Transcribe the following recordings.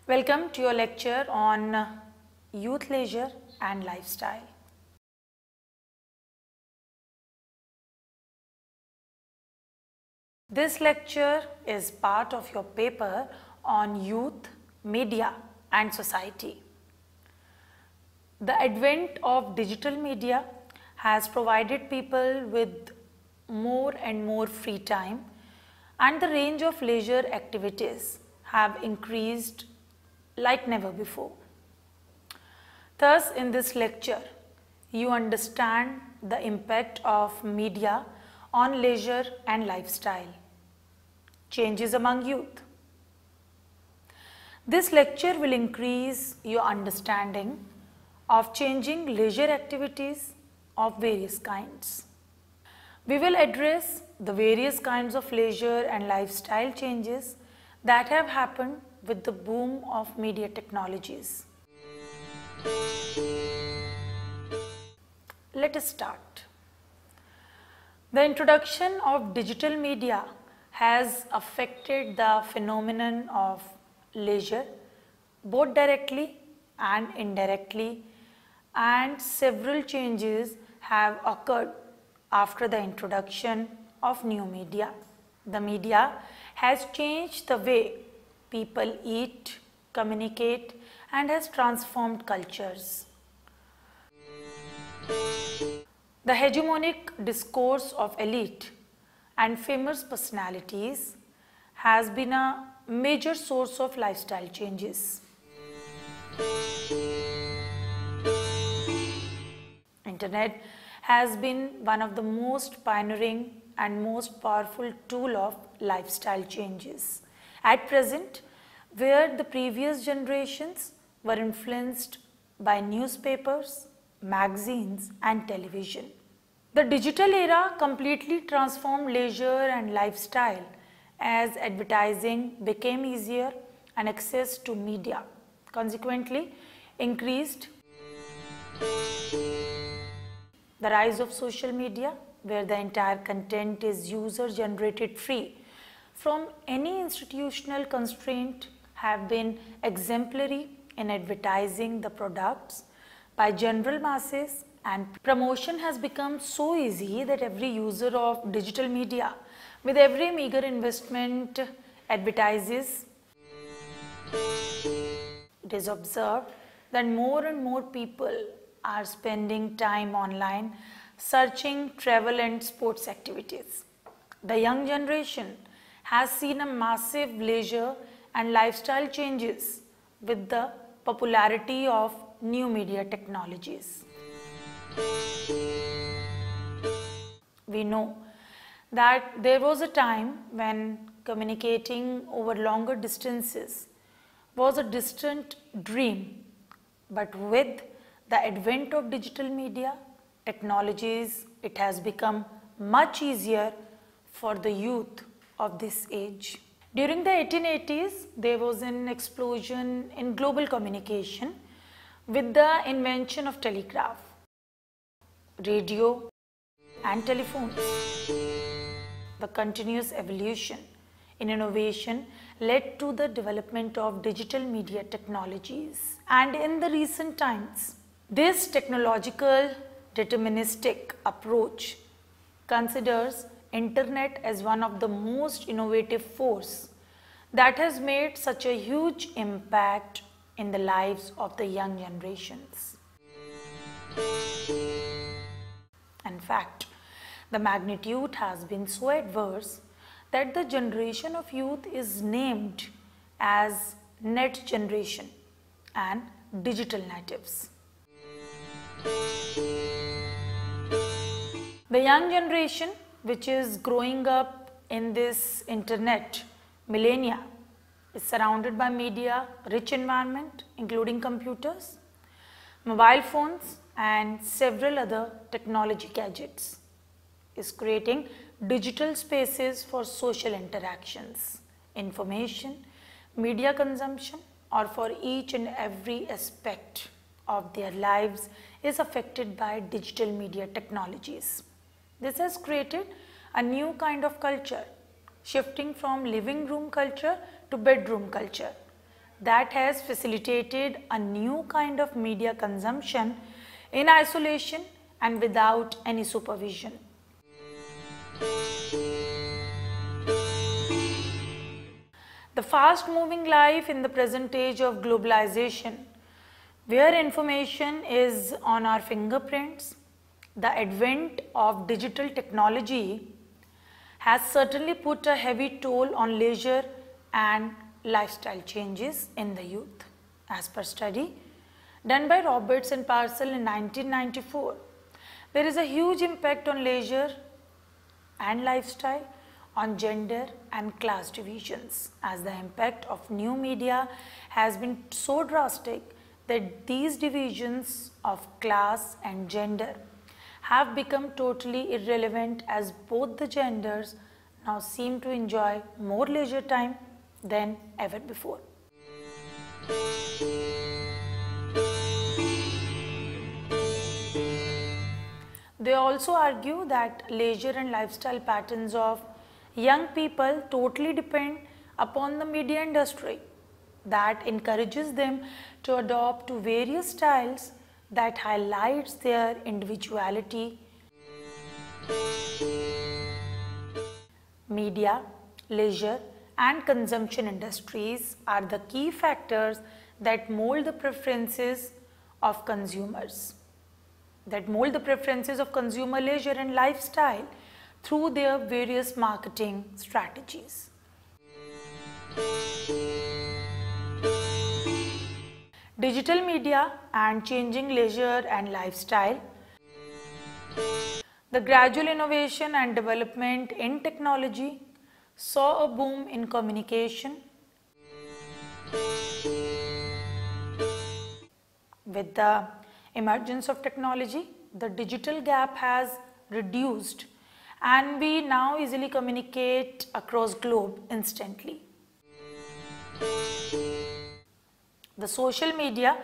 Welcome to your lecture on youth leisure and lifestyle. This lecture is part of your paper on youth, media and society. The advent of digital media has provided people with more and more free time, and the range of leisure activities have increased like never before. Thus, in this lecture, you understand the impact of media on leisure and lifestyle. Changes among youth. This lecture will increase your understanding of changing leisure activities of various kinds. We will address the various kinds of leisure and lifestyle changes that have happened with the boom of media technologies. Let us start. The introduction of digital media has affected the phenomenon of leisure both directly and indirectly, and several changes have occurred after the introduction of new media. The media has changed the way people eat, communicate, and has transformed cultures. The hegemonic discourse of elite and famous personalities has been a major source of lifestyle changes. Internet has been one of the most pioneering and most powerful tool of lifestyle changes. At present, where the previous generations were influenced by newspapers, magazines and television. The digital era completely transformed leisure and lifestyle as advertising became easier and access to media consequently increased. The rise of social media, where the entire content is user generated free from any institutional constraint, have been exemplary in advertising the products by general masses, and promotion has become so easy that every user of digital media with every meager investment advertises. It is observed that more and more people are spending time online searching travel and sports activities. The young generation has seen a massive leisure and lifestyle changes with the popularity of new media technologies. We know that there was a time when communicating over longer distances was a distant dream, but with the advent of digital media technologies, it has become much easier for the youth of this age. During the 1880s, there was an explosion in global communication with the invention of telegraph, radio and telephones. The continuous evolution in innovation led to the development of digital media technologies, and in the recent times, this technological deterministic approach considers internet as one of the most innovative force that has made such a huge impact in the lives of the young generations. In fact, the magnitude has been so adverse that the generation of youth is named as net generation and digital natives. The young generation, which is growing up in this internet millennia, is surrounded by media rich environment including computers, mobile phones and several other technology gadgets, is creating digital spaces for social interactions, information, media consumption, or for each and every aspect of their lives is affected by digital media technologies. This has created a new kind of culture, shifting from living room culture to bedroom culture, that has facilitated a new kind of media consumption in isolation and without any supervision. The fast-moving life in the present age of globalization, where information is on our fingerprints, the advent of digital technology has certainly put a heavy toll on leisure and lifestyle changes in the youth. As per study done by Roberts and Parcel in 1994, there is a huge impact on leisure and lifestyle, on gender and class divisions, as the impact of new media has been so drastic that these divisions of class and gender have become totally irrelevant, as both the genders now seem to enjoy more leisure time than ever before. They also argue that leisure and lifestyle patterns of young people totally depend upon the media industry that encourages them to adopt to various styles that highlights their individuality. Media, leisure and consumption industries are the key factors that mold the preferences of consumers, consumer leisure and lifestyle through their various marketing strategies. Digital media and changing leisure and lifestyle. The gradual innovation and development in technology saw a boom in communication. With the emergence of technology, the digital gap has reduced and we now easily communicate across globe instantly. The social media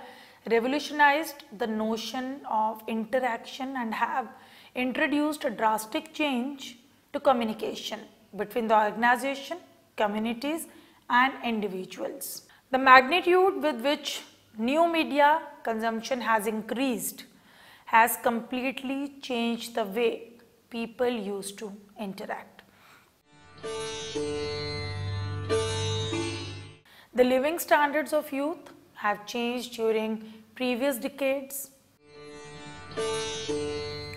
revolutionized the notion of interaction and have introduced a drastic change to communication between the organization, communities and individuals. The magnitude with which new media consumption has increased has completely changed the way people used to interact. The living standards of youth have changed during previous decades.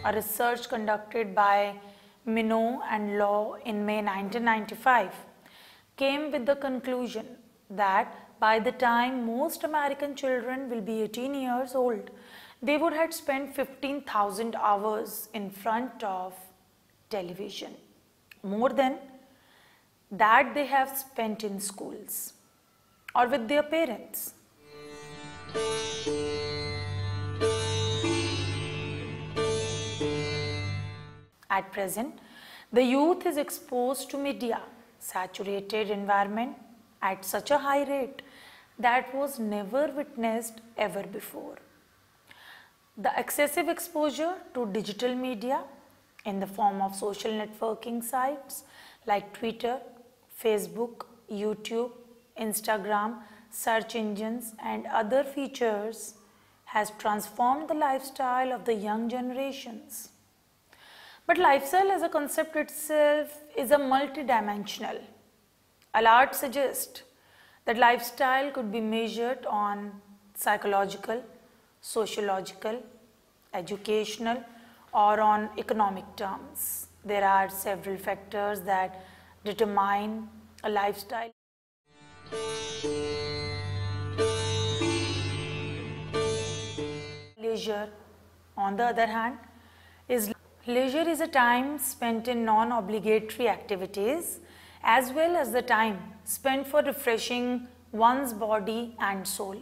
A research conducted by Minot and Law in May 1995 came with the conclusion that by the time most American children will be 18 years old, they would have spent 15,000 hours in front of television, more than that they have spent in schools or with their parents. At present, the youth is exposed to media saturated environment at such a high rate that was never witnessed ever before. The excessive exposure to digital media in the form of social networking sites like Twitter, Facebook, YouTube, Instagram, search engines and other features has transformed the lifestyle of the young generations. But lifestyle as a concept itself is a multidimensional. Allard suggests that lifestyle could be measured on psychological, sociological, educational or on economic terms. There are several factors that determine a lifestyle. Leisure, on the other hand, is a time spent in non-obligatory activities as well as the time spent for refreshing one's body and soul.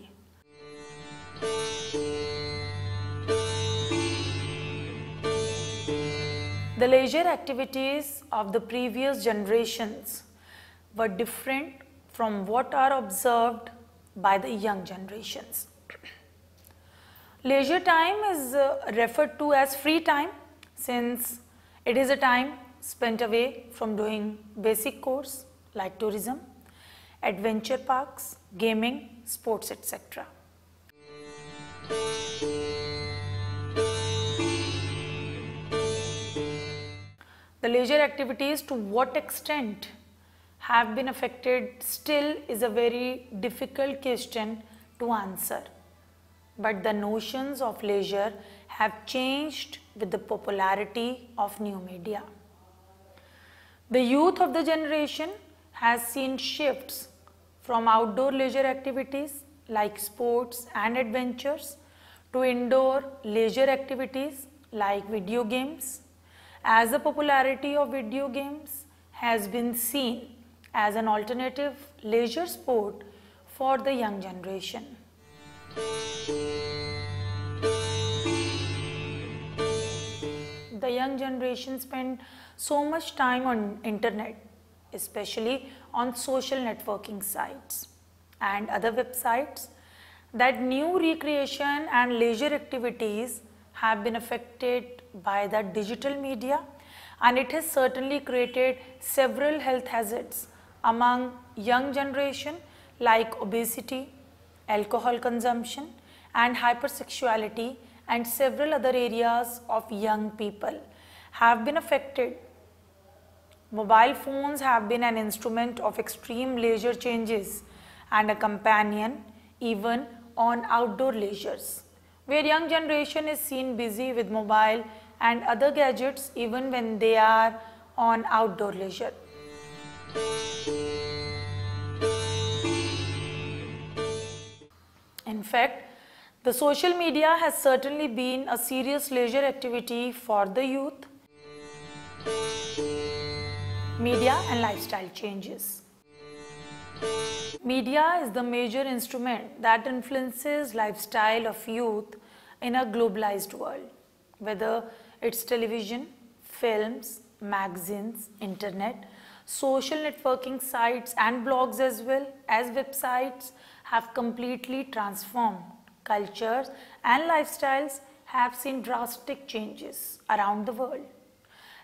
The leisure activities of the previous generations were different from what are observed by the young generations. Leisure time is referred to as free time, since it is a time spent away from doing basic course like tourism, adventure parks, gaming, sports, etc. The leisure activities, to what extent have been affected, still is a very difficult question to answer. But the notions of leisure have changed with the popularity of new media. The youth of the generation has seen shifts from outdoor leisure activities like sports and adventures to indoor leisure activities like video games, as the popularity of video games has been seen as an alternative leisure sport for the young generation. The young generation spend so much time on internet, especially on social networking sites and other websites, that new recreation and leisure activities have been affected by the digital media, and it has certainly created several health hazards among young generation like obesity, alcohol consumption and hypersexuality, and several other areas of young people have been affected. Mobile phones have been an instrument of extreme leisure changes and a companion even on outdoor leisures, where young generation is seen busy with mobile and other gadgets even when they are on outdoor leisure. In fact, the social media has certainly been a serious leisure activity for the youth. Media and lifestyle changes. Media is the major instrument that influences lifestyle of youth in a globalized world, whether it's television, films, magazines, internet, social networking sites and blogs as well as websites have completely transformed cultures and lifestyles have seen drastic changes around the world.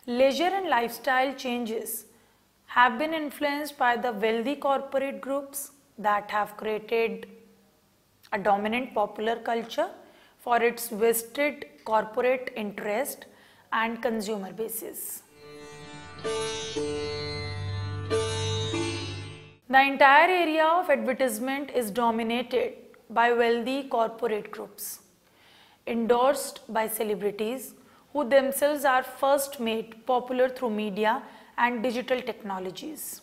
Leisure and lifestyle changes have been influenced by the wealthy corporate groups that have created a dominant popular culture for its vested corporate interest and consumer bases. The entire area of advertisement is dominated by wealthy corporate groups, endorsed by celebrities who themselves are first made popular through media and digital technologies.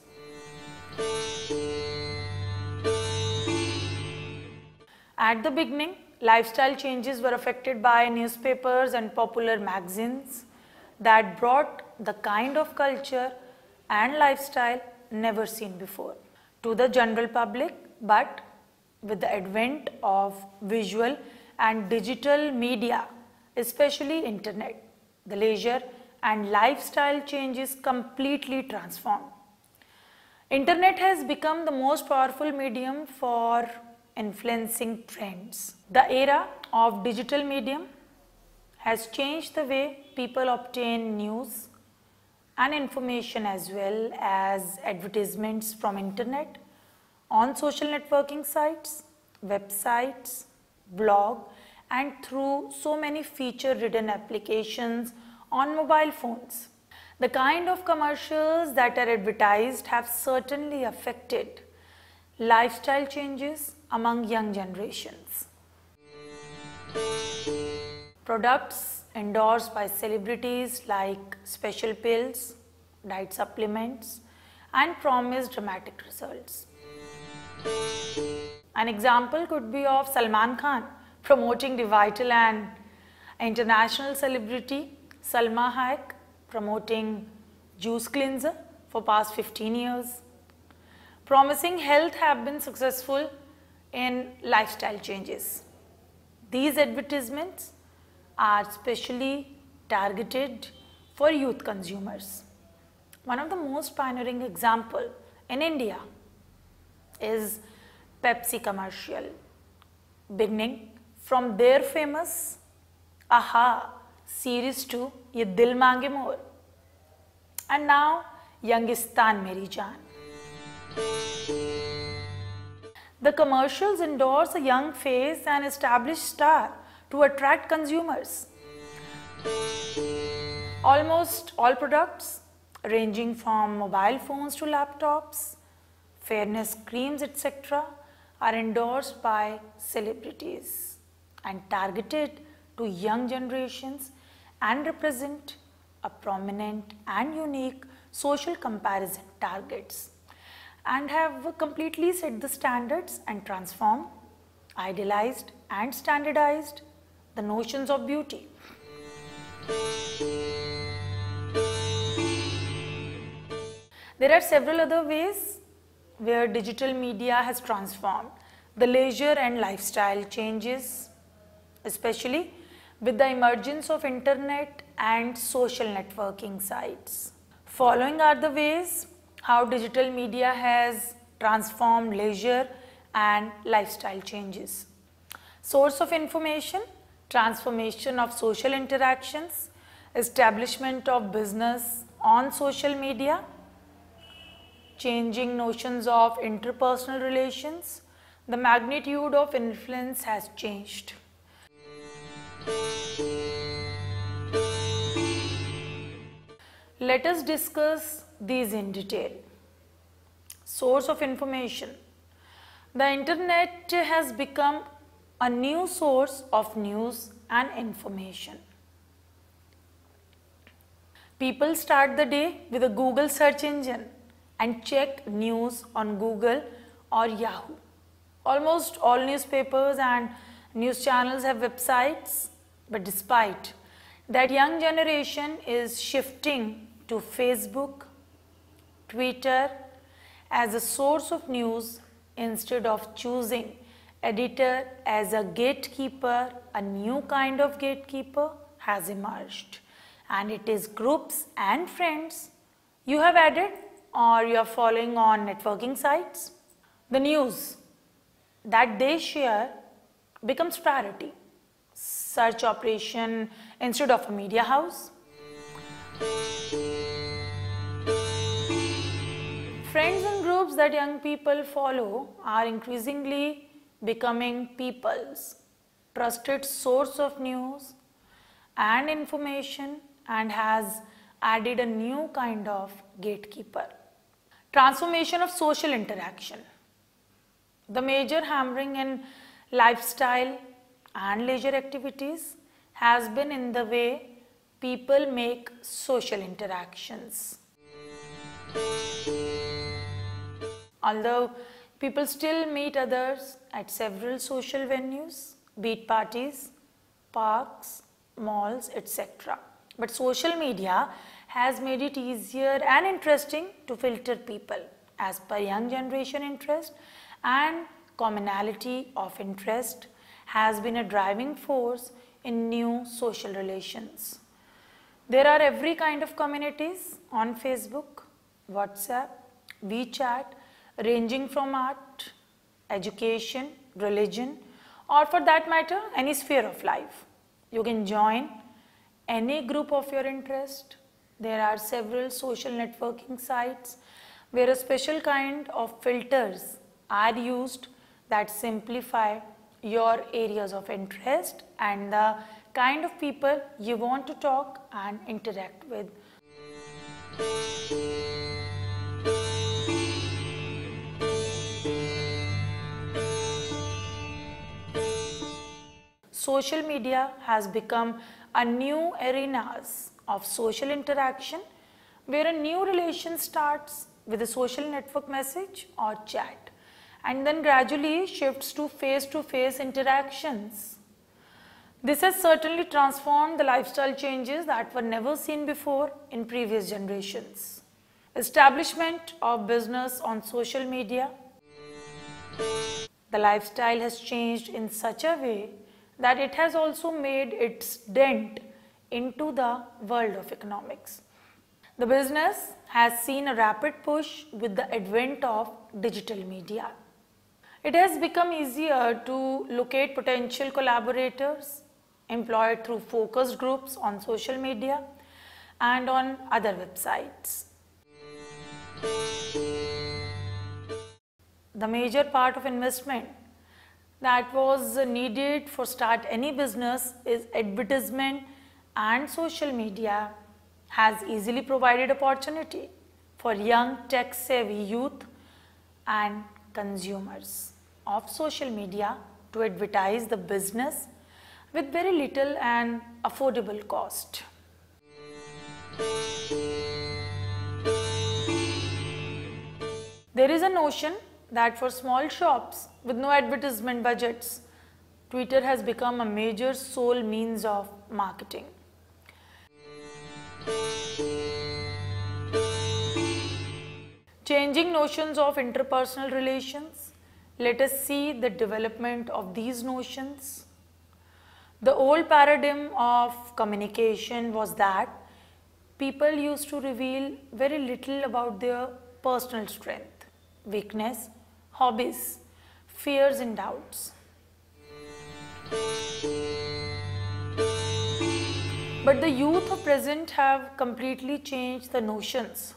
At the beginning, lifestyle changes were affected by newspapers and popular magazines that brought the kind of culture and lifestyle never seen before to the general public, but with the advent of visual and digital media, especially internet, the leisure and lifestyle changes completely transformed. Internet has become the most powerful medium for influencing trends. The era of digital medium has changed the way people obtain news and information as well as advertisements from internet, on social networking sites, websites, blog, and through so many feature-ridden applications on mobile phones. The kind of commercials that are advertised have certainly affected lifestyle changes among young generations. Products endorsed by celebrities like special pills, diet supplements, and promise dramatic results. An example could be of Salman Khan promoting the vital and international celebrity Salma Hayek promoting juice cleanser for past 15 years. Promising health have been successful in lifestyle changes. These advertisements are specially targeted for youth consumers. One of the most pioneering example in India is Pepsi commercial, beginning from their famous Aha series to Ye Dil Mange More, and now Youngistan Meri Jaan. The commercials endorse a young face and established star to attract consumers. Almost all products, ranging from mobile phones to laptops, fairness creams, etc., are endorsed by celebrities and targeted to young generations and represent a prominent and unique social comparison targets, and have completely set the standards and transformed, idealized and standardized the notions of beauty. There are several other ways where digital media has transformed the leisure and lifestyle changes, especially with the emergence of internet and social networking sites. Following are the ways how digital media has transformed leisure and lifestyle changes. Source of information, transformation of social interactions, establishment of business on social media, changing notions of interpersonal relations, the magnitude of influence has changed. Let us discuss these in detail. Source of information. The internet has become a new source of news and information. People start the day with a Google search engine and check news on Google or Yahoo. Almost all newspapers and news channels have websites, but despite that, young generation is shifting to Facebook, Twitter as a source of news instead of choosing editor as a gatekeeper. A new kind of gatekeeper has emerged, and it is groups and friends you have added or you are following on networking sites. The news that they share becomes priority. Search operation instead of a media house. Friends and groups that young people follow are increasingly becoming people's trusted source of news and information, and has added a new kind of gatekeeper. Transformation of social interaction. The major hammering in lifestyle and leisure activities has been in the way people make social interactions. Although people still meet others at several social venues, be it parties, parks, malls, etc. But social media has made it easier and interesting to filter people as per young generation interest, and commonality of interest has been a driving force in new social relations. There are every kind of communities on Facebook, WhatsApp, WeChat, ranging from art, education, religion, or for that matter, any sphere of life. You can join any group of your interest. There are several social networking sites where a special kind of filters are used that simplify your areas of interest and the kind of people you want to talk and interact with. Social media has become a new arenas of social interaction where a new relation starts with a social network message or chat and then gradually shifts to face-to-face interactions. This has certainly transformed the lifestyle changes that were never seen before in previous generations. Establishment of business on social media. The lifestyle has changed in such a way that it has also made its dent into the world of economics. The business has seen a rapid push with the advent of digital media. It has become easier to locate potential collaborators employed through focused groups on social media and on other websites. the major part of investment that was needed for start any business is advertisement, and social media has easily provided opportunity for young tech savvy youth and consumers of social media to advertise the business with very little and affordable cost. There is a notion that for small shops with no advertisement budgets, Twitter has become a major sole means of marketing. Changing notions of interpersonal relations, let us see the development of these notions. The old paradigm of communication was that people used to reveal very little about their personal strength, weakness, hobbies, fears and doubts. But the youth of present have completely changed the notions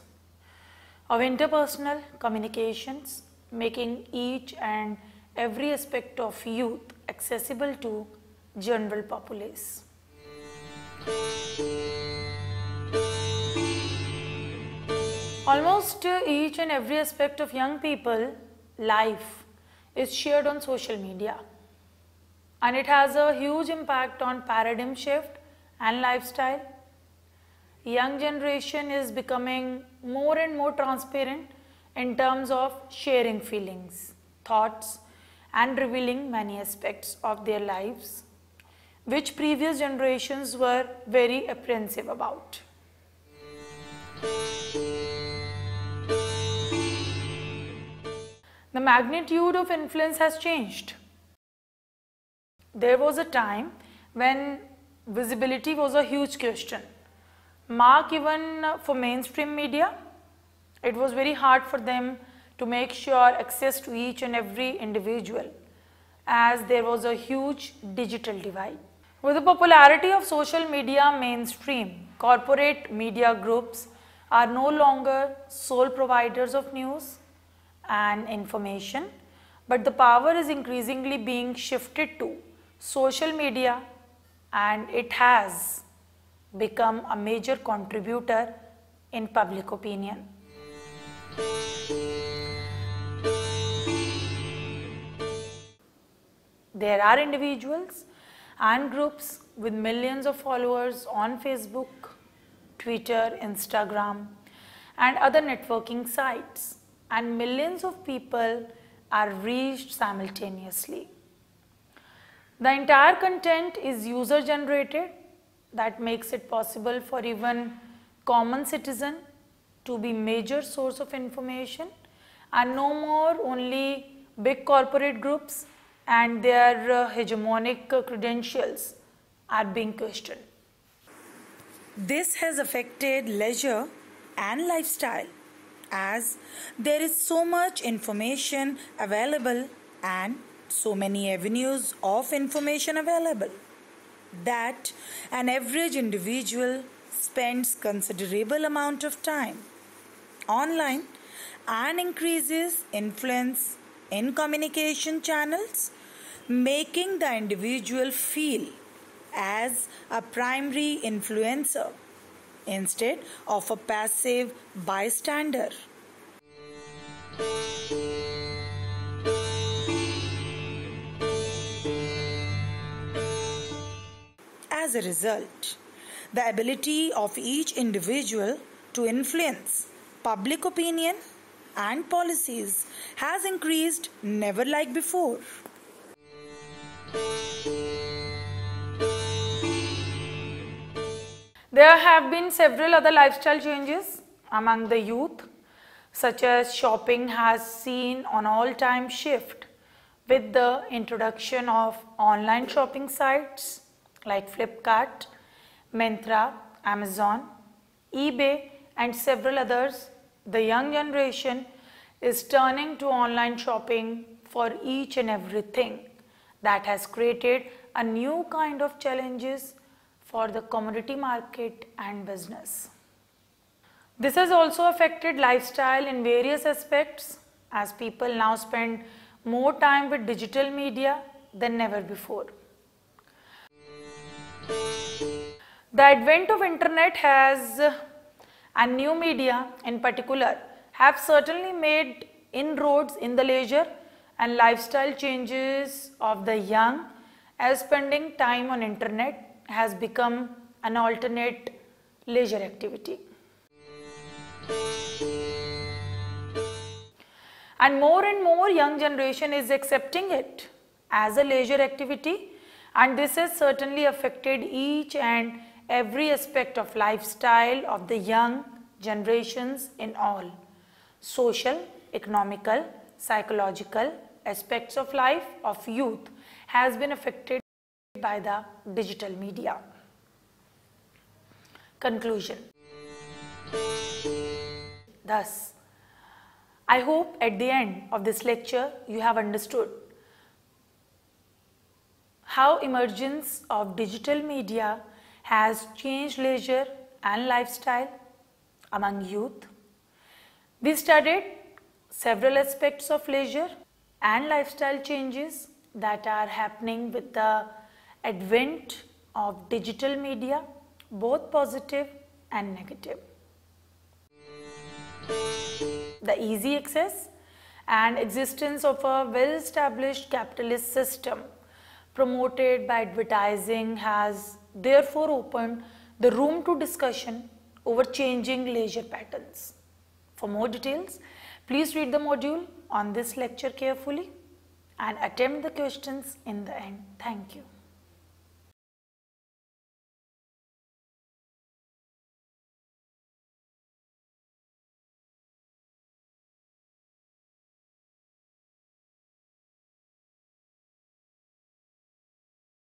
of interpersonal communications, making each and every aspect of youth accessible to general populace. Almost each and every aspect of young people life is shared on social media, and it has a huge impact on paradigm shift and lifestyle. Young generation is becoming more and more transparent in terms of sharing feelings, thoughts and revealing many aspects of their lives, which previous generations were very apprehensive about. The magnitude of influence has changed. There was a time when visibility was a huge question. Mark even for mainstream media, it was very hard for them to make sure access to each and every individual, as there was a huge digital divide. With the popularity of social media mainstream, corporate media groups are no longer sole providers of news and information, but the power is increasingly being shifted to social media, and it has become a major contributor in public opinion. There are individuals and groups with millions of followers on Facebook, Twitter, Instagram, and other networking sites, and millions of people are reached simultaneously. The entire content is user generated. That makes it possible for even common citizen to be major source of information, and no more only big corporate groups and their hegemonic credentials are being questioned. This has affected leisure and lifestyle, as there is so much information available and so many avenues of information available that an average individual spends considerable amount of time online and increases influence in communication channels, making the individual feel as a primary influencer instead of a passive bystander. As a result, the ability of each individual to influence public opinion and policies has increased never like before. There have been several other lifestyle changes among the youth, such as shopping has seen an all-time shift with the introduction of online shopping sites like Flipkart, Myntra, Amazon, eBay and several others. The young generation is turning to online shopping for each and everything. That has created a new kind of challenges for the commodity market and business. This has also affected lifestyle in various aspects, as people now spend more time with digital media than never before. The advent of internet and new media in particular have certainly made inroads in the leisure and lifestyle changes of the young, as spending time on internet has become an alternate leisure activity. And more young generation is accepting it as a leisure activity, and this has certainly affected each and every aspect of lifestyle of the young generations in all social, economical, psychological aspects of life of youth has been affected by the digital media. Conclusion. Thus, I hope at the end of this lecture you have understood how emergence of digital media has changed leisure and lifestyle among youth. We studied several aspects of leisure and lifestyle changes that are happening with the advent of digital media, both positive and negative. The easy access and existence of a well-established capitalist system promoted by advertising has therefore opened the room to discussion over changing leisure patterns. For more details, please read the module on this lecture carefully and attempt the questions in the end. Thank you.